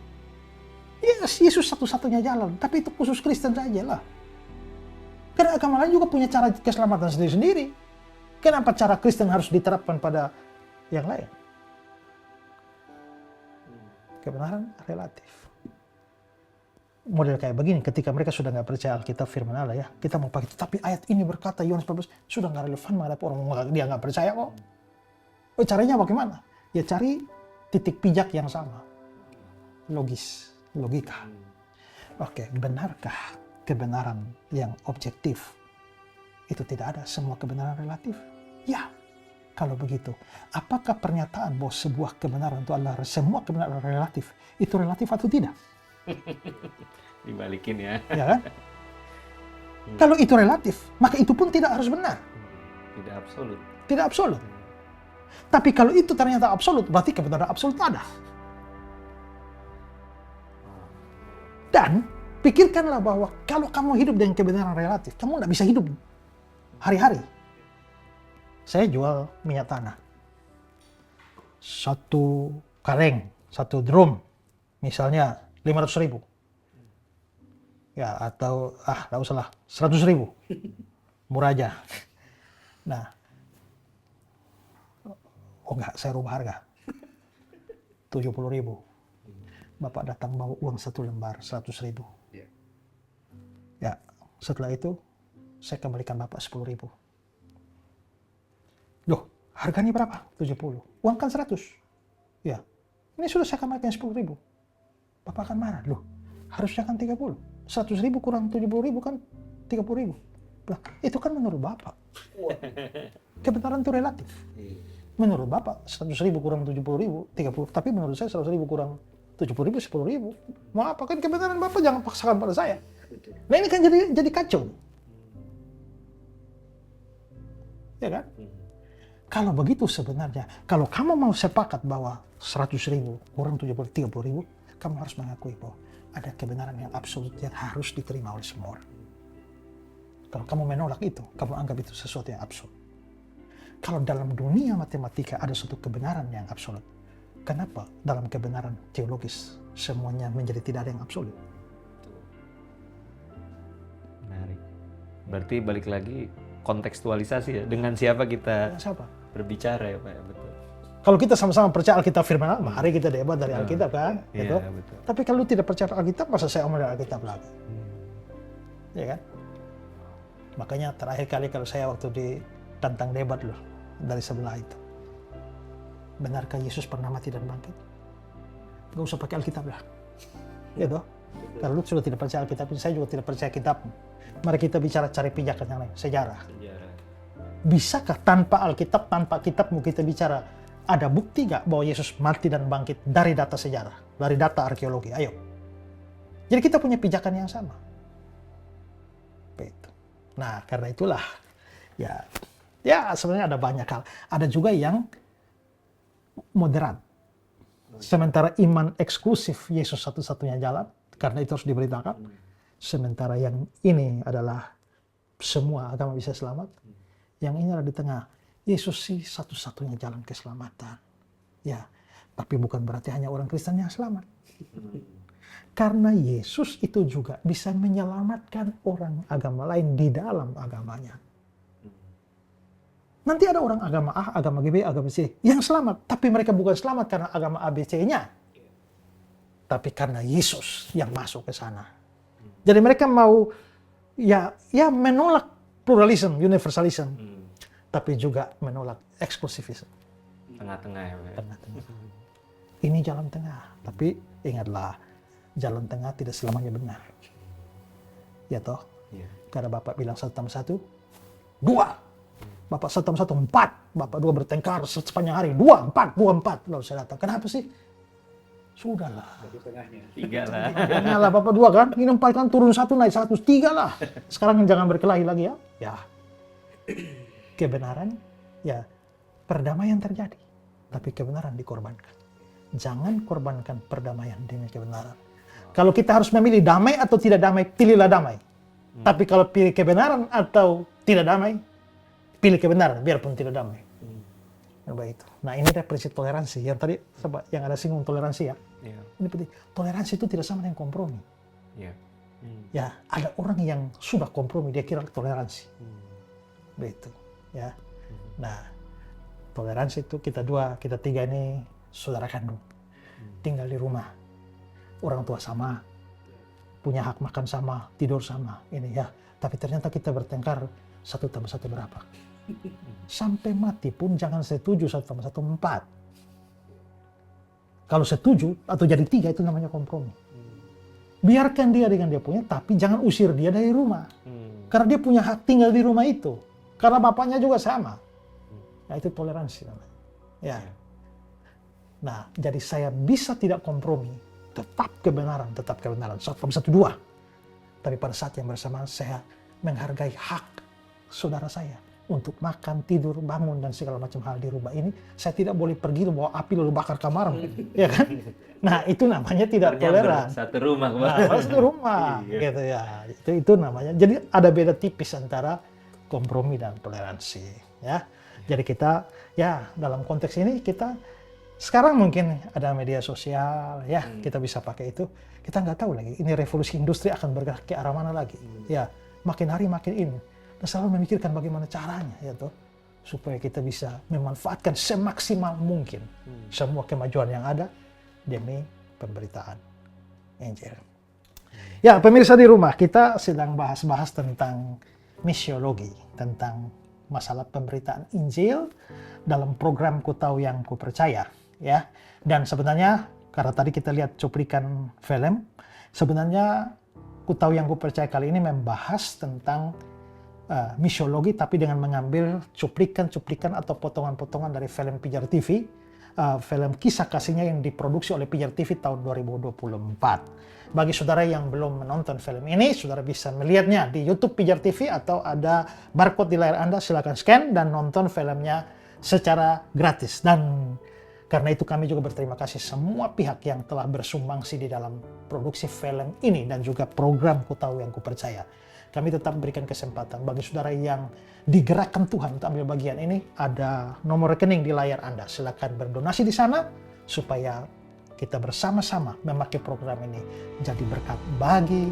Yes, Yesus satu-satunya jalan, tapi itu khusus Kristen saja lah. Karena agama lain juga punya cara keselamatan sendiri-sendiri. Kenapa cara Kristen harus diterapkan pada yang lain? Kebenaran relatif. Model kayak begini, ketika mereka sudah nggak percaya Alkitab firman Allah ya, kita mau pakai, tapi ayat ini berkata Yohanes 14, sudah nggak relevan menghadapi orang dia nggak percaya kok. Oh, caranya bagaimana? Ya cari titik pijak yang sama. Logis, logika. Oke, benarkah kebenaran yang objektif? Itu tidak ada, semua kebenaran relatif. Ya, kalau begitu, apakah pernyataan bahwa sebuah kebenaran itu adalah semua kebenaran relatif, itu relatif atau tidak? Dibalikin ya. Ya kan? Kalau itu relatif, maka itu pun tidak harus benar. Tidak absolut. Tidak absolut. Tapi kalau itu ternyata absolut, berarti kebenaran absolut ada. Dan pikirkanlah bahwa kalau kamu hidup dengan kebenaran relatif, kamu nggak bisa hidup hari-hari. Saya jual minyak tanah. 1 kaleng, 1 drum, misalnya 500.000. Ya, atau, nggak usah lah, 100.000. Murah aja. Nah, enggak, saya rubah harga. 70.000. Bapak datang bawa uang 1 lembar, 100.000. Ya, setelah itu, saya kembalikan Bapak 10.000. Loh, harganya berapa? 70. Uang kan 100. Ya, ini sudah saya kembalikan 10.000. Bapak akan marah. Loh, harusnya kan 30. 100.000 kurang 70.000 kan 30.000. Nah, itu kan menurut Bapak. Kebenaran itu relatif. Menurut Bapak, 100.000 kurang 70.000, 30. Tapi menurut saya 100.000 kurang 70.000, 10.000. Mau apa? Kan kebenaran Bapak jangan paksakan pada saya. Nah ini kan jadi kacau. Ya kan? Kalau begitu sebenarnya, kalau kamu mau sepakat bahwa 100.000 kurang 30.000, kamu harus mengakui bahwa ada kebenaran yang absolut yang harus diterima oleh semua orang. Kalau kamu menolak itu, kamu anggap itu sesuatu yang absolut. Kalau dalam dunia matematika ada suatu kebenaran yang absolut, kenapa dalam kebenaran teologis semuanya menjadi tidak ada yang absolut? Menarik. Berarti balik lagi kontekstualisasi ya, dengan siapa kita berbicara ya Pak, ya, betul. Kalau kita sama-sama percaya Alkitab firman Allah, mari kita debat dari Alkitab kan, gitu. Iya, betul. Tapi kalau tidak percaya Alkitab, masa saya omong dari Alkitab lagi? Ya kan? Makanya terakhir kali kalau saya waktu ditantang debat loh, dari sebelah itu. Benarkah Yesus pernah mati dan bangkit? Gak usah pakai Alkitab lah. Gitu. Kalau lu sudah tidak percaya Alkitab, saya juga tidak percaya kitab. Mari kita bicara cari pijakan yang lain, sejarah. Bisakah tanpa Alkitab, tanpa kitabmu kita bicara, ada bukti nggak bahwa Yesus mati dan bangkit dari data sejarah, dari data arkeologi? Ayo. Jadi kita punya pijakan yang sama. Begitu. Nah, karena itulah, ya sebenarnya ada banyak hal. Ada juga yang moderat. Sementara iman eksklusif Yesus satu-satunya jalan, karena itu harus diberitakan. Sementara yang ini adalah semua agama bisa selamat. Yang ini ada di tengah. Yesus sih satu-satunya jalan keselamatan. Ya, tapi bukan berarti hanya orang Kristen yang selamat. Karena Yesus itu juga bisa menyelamatkan orang agama lain di dalam agamanya. Nanti ada orang agama A, agama B, agama C yang selamat. Tapi mereka bukan selamat karena agama A, B, C-nya. Tapi karena Yesus yang masuk ke sana. Jadi mereka mau ya menolak pluralism, universalism. Tapi juga menolak eksklusivisme. Tengah-tengah ya Pak. Tengah-tengah. Ini jalan tengah. Tapi ingatlah, jalan tengah tidak selamanya benar. Ya toh? Yeah. Karena Bapak bilang 1 tambah 1, 2. Bapak 1 tambah 1, 4. Bapak 2 bertengkar sepanjang hari. 2, 4, 2, 4. Lalu saya datang, kenapa sih? Sudahlah. 3 lah. Nyala Bapak 2 kan? Ini 4 kan turun 1 naik 100. 3 lah. Sekarang jangan berkelahi lagi ya. Ya. Kebenaran, ya perdamaian terjadi. Tapi kebenaran dikorbankan. Jangan korbankan perdamaian demi kebenaran. Kalau kita harus memilih damai atau tidak damai, pilihlah damai. Tapi kalau pilih kebenaran atau tidak damai, pilih kebenaran, biarpun tidak damai. Begitu. Nah ini adalah prinsip toleransi. Yang tadi yang ada singgung toleransi ya. Ini penting. Toleransi itu tidak sama dengan kompromi. Ya, ada orang yang sudah kompromi, dia kira toleransi. Begitu. Ya. Nah, toleransi itu kita 2, kita 3 ini saudara kandung. Tinggal di rumah. Orang tua sama. Punya hak makan sama, tidur sama. Ini ya. Tapi ternyata kita bertengkar 1 tambah 1 berapa? Sampai mati pun jangan setuju 1 tambah 1, 4. Kalau setuju atau jadi 3 itu namanya kompromi. Biarkan dia dengan dia punya, tapi jangan usir dia dari rumah. Karena dia punya hak tinggal di rumah itu. Karena bapaknya juga sama. Nah itu toleransi namanya. Ya. Nah, jadi saya bisa tidak kompromi. Tetap kebenaran. 1 tambah 1, 2. Tapi pada saat yang bersamaan saya menghargai hak saudara saya. untuk makan, tidur, bangun, dan segala macam hal di rumah ini. Saya tidak boleh pergi bawa api lalu bakar kamar, ya kan? Nah, itu namanya tidak toleran. Satu rumah, Nah, satu rumah, gitu ya. Itu namanya. Jadi ada beda tipis antara kompromi dan toleransi, ya. Jadi kita, ya dalam konteks ini kita sekarang mungkin ada media sosial, ya kita bisa pakai itu. Kita nggak tahu lagi ini revolusi industri akan bergerak ke arah mana lagi, ya. Makin hari makin ini. Dan selalu memikirkan bagaimana caranya, ya toh, supaya kita bisa memanfaatkan semaksimal mungkin semua kemajuan yang ada demi pemberitaan Injil. Ya, pemirsa di rumah, kita sedang bahas-bahas tentang misiologi, tentang masalah pemberitaan Injil dalam program Ku Tahu Yang Ku Percaya, ya. Dan sebenarnya karena tadi kita lihat cuplikan film, sebenarnya Ku Tahu Yang Ku Percaya kali ini membahas tentang misiologi, tapi dengan mengambil cuplikan-cuplikan atau potongan-potongan dari film Pijar TV, film kisah kasihnya yang diproduksi oleh Pijar TV tahun 2024. Bagi saudara yang belum menonton film ini, saudara bisa melihatnya di YouTube Pijar TV atau ada barcode di layar Anda, silakan scan dan nonton filmnya secara gratis. Dan karena itu kami juga berterima kasih semua pihak yang telah bersumbangsi di dalam produksi film ini dan juga program Ku Tahu Yang Ku Percaya. Kami tetap berikan kesempatan bagi saudara yang digerakkan Tuhan untuk ambil bagian ini, ada nomor rekening di layar Anda. Silakan berdonasi di sana supaya kita bersama-sama memakai program ini jadi berkat bagi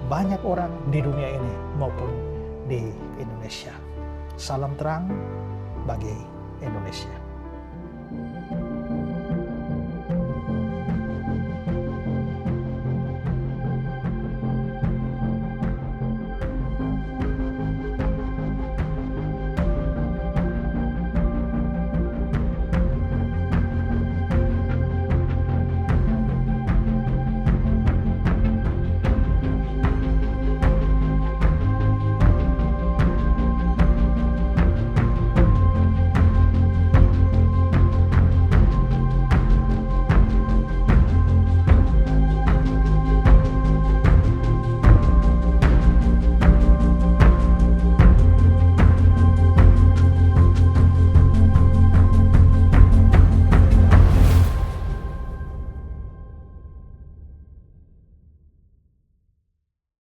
banyak orang di dunia ini maupun di Indonesia. Salam terang bagi Indonesia.